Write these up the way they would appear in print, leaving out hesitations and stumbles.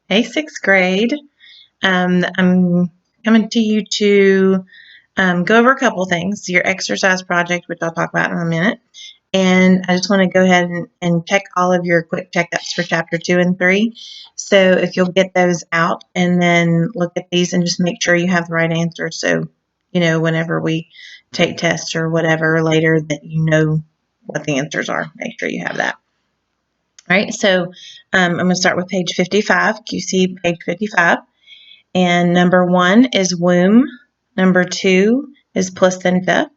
Hey, sixth grade. I'm coming to you to go over a couple things. Your exercise project, which I'll talk about in a minute. And I just want to go ahead and check all of your quick checkups for chapter 2 and 3. So if you'll get those out and then look at these and just make sure you have the right answer. So, whenever we take tests or whatever later, that you know what the answers are. Make sure you have that. All right, so I'm going to start with page 55, QC page 55. And number 1 is womb, number 2 is placenta,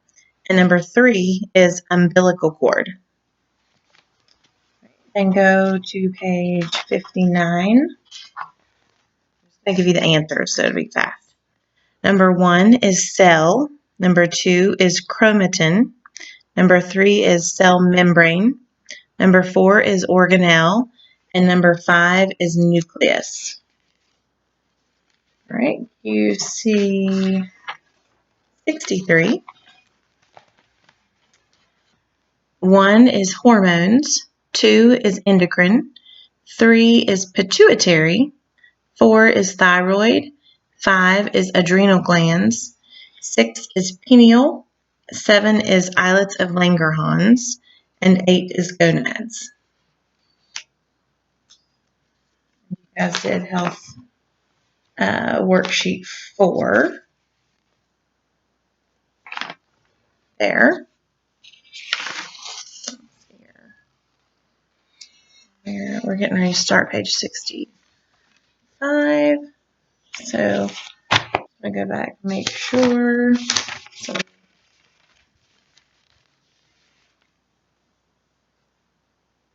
and number 3 is umbilical cord. Then go to page 59. I'll give you the answers, so it'll be fast. Number 1 is cell, number 2 is chromatin, number 3 is cell membrane, number 4 is organelle, and number 5 is nucleus. All right, QC 63. 1 is hormones, 2 is endocrine, 3 is pituitary, 4 is thyroid, 5 is adrenal glands, 6 is pineal, 7 is islets of Langerhans, and 8 is gonads. You guys did health worksheet 4 there. We're getting ready to start page 65. So I'm going to go back and make sure.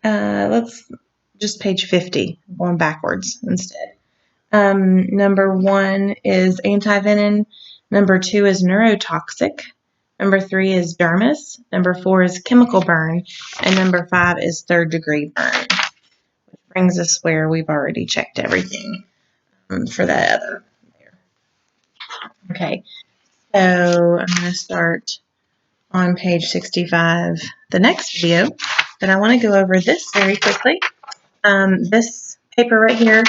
Let's just page 50, going backwards instead. Number 1 is antivenin. Number 2 is neurotoxic. Number 3 is dermis. Number 4 is chemical burn. And number 5 is third degree burn, which brings us where we've already checked everything for that other there. Okay, so I'm going to start on page 65, the next video. But I want to go over this very quickly. This paper right here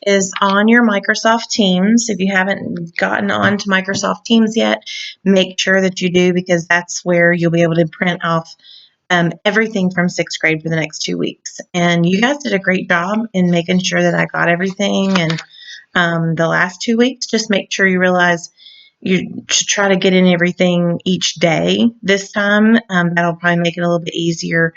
is on your Microsoft Teams. If you haven't gotten on to Microsoft Teams yet, make sure that you do, because that's where you'll be able to print off everything from sixth grade for the next 2 weeks. And you guys did a great job in making sure that I got everything. And the last 2 weeks, just make sure you realize you should try to get in everything each day this time. That'll probably make it a little bit easier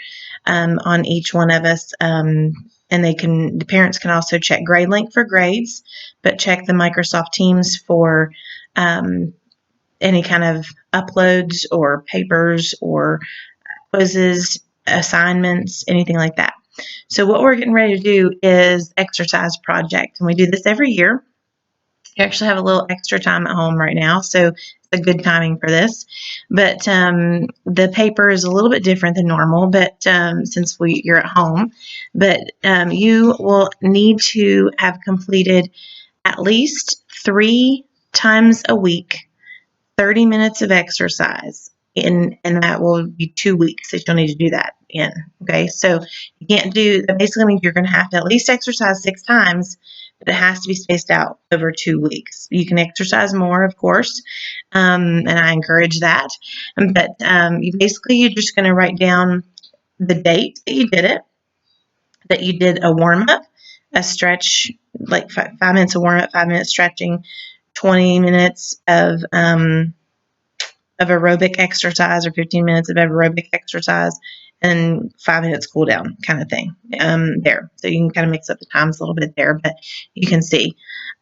on each one of us. And the parents can also check GradeLink for grades, but check the Microsoft Teams for any kind of uploads or papers or quizzes, assignments, anything like that. So what we're getting ready to do is exercise project, and we do this every year. You actually have a little extra time at home right now, so it's a good timing for this. But the paper is a little bit different than normal, but since you're at home. But you will need to have completed at least 3 times a week, 30 minutes of exercise. And that will be 2 weeks that you'll need to do that in. Okay, so you can't that basically means you're going to have to at least exercise 6 times, but it has to be spaced out over 2 weeks. You can exercise more, of course, and I encourage that. But you're just going to write down the date that you did it, that you did a warm-up, a stretch, like 5 minutes of warm-up, 5 minutes stretching, 20 minutes of aerobic exercise, or 15 minutes of aerobic exercise, and 5 minutes cool down kind of thing there. So you can kind of mix up the times a little bit there, but you can see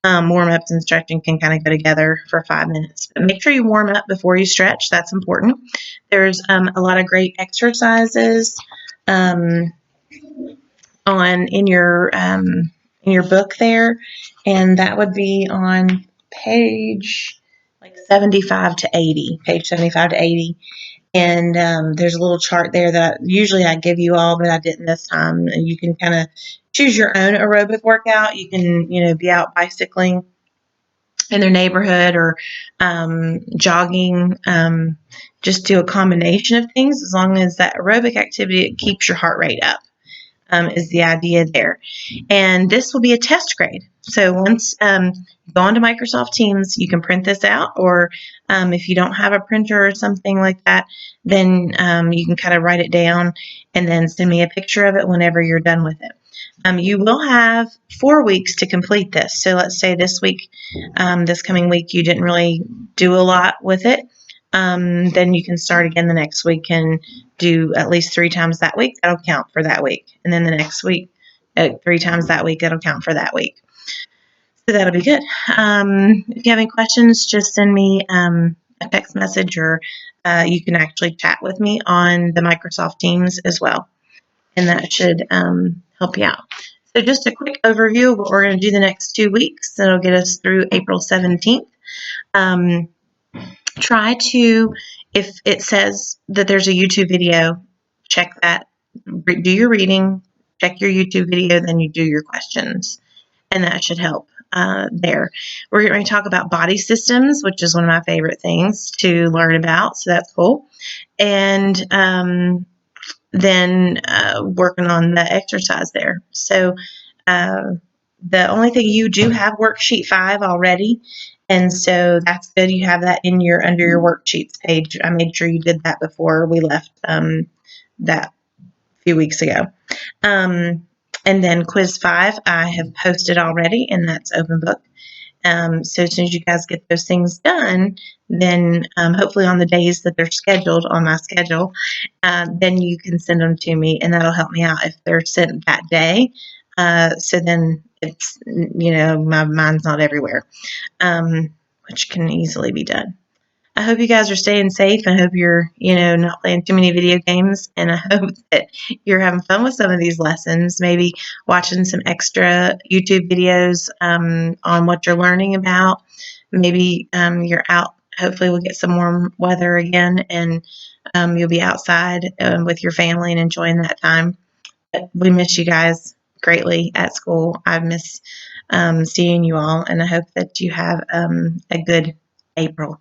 warm-ups and stretching can kind of go together for 5 minutes. But make sure you warm up before you stretch. That's important. There's a lot of great exercises in your book there, and that would be on page 75 to 80, page 75 to 80. And there's a little chart there that usually I give you all, but I didn't this time. And you can kind of choose your own aerobic workout. You can, be out bicycling in their neighborhood or jogging. Just do a combination of things, as long as that aerobic activity, it keeps your heart rate up. is the idea there. And this will be a test grade. So once you go onto Microsoft Teams, you can print this out, or if you don't have a printer or something like that, then you can kind of write it down and then send me a picture of it whenever you're done with it. You will have 4 weeks to complete this. So let's say this week, this coming week, you didn't really do a lot with it. Then you can start again the next week and do at least 3 times that week. That'll count for that week. And then the next week, 3 times that week, that'll count for that week. So that'll be good. If you have any questions, just send me a text message, or you can actually chat with me on the Microsoft Teams as well. And that should help you out. So just a quick overview of what we're going to do the next 2 weeks. That'll get us through April 17th. Try to, if it says that there's a YouTube video, check that. Do your reading, check your YouTube video, then you do your questions. And that should help there. We're going to talk about body systems, which is one of my favorite things to learn about. So that's cool. And then working on the exercise there. So the only thing, you do have worksheet 5 already, and so that's good. You have that in your under your worksheets page. I made sure you did that before we left that a few weeks ago. And then quiz 5 I have posted already, and that's open book. So as soon as you guys get those things done, then hopefully on the days that they're scheduled on my schedule, then you can send them to me, and that'll help me out if they're sent that day. So then it's, my mind's not everywhere, which can easily be done. I hope you guys are staying safe. I hope you're, not playing too many video games. And I hope that you're having fun with some of these lessons, maybe watching some extra YouTube videos on what you're learning about. Maybe you're out. Hopefully we'll get some warm weather again, and you'll be outside with your family and enjoying that time. But we miss you guys greatly at school. I miss seeing you all, and I hope that you have a good April.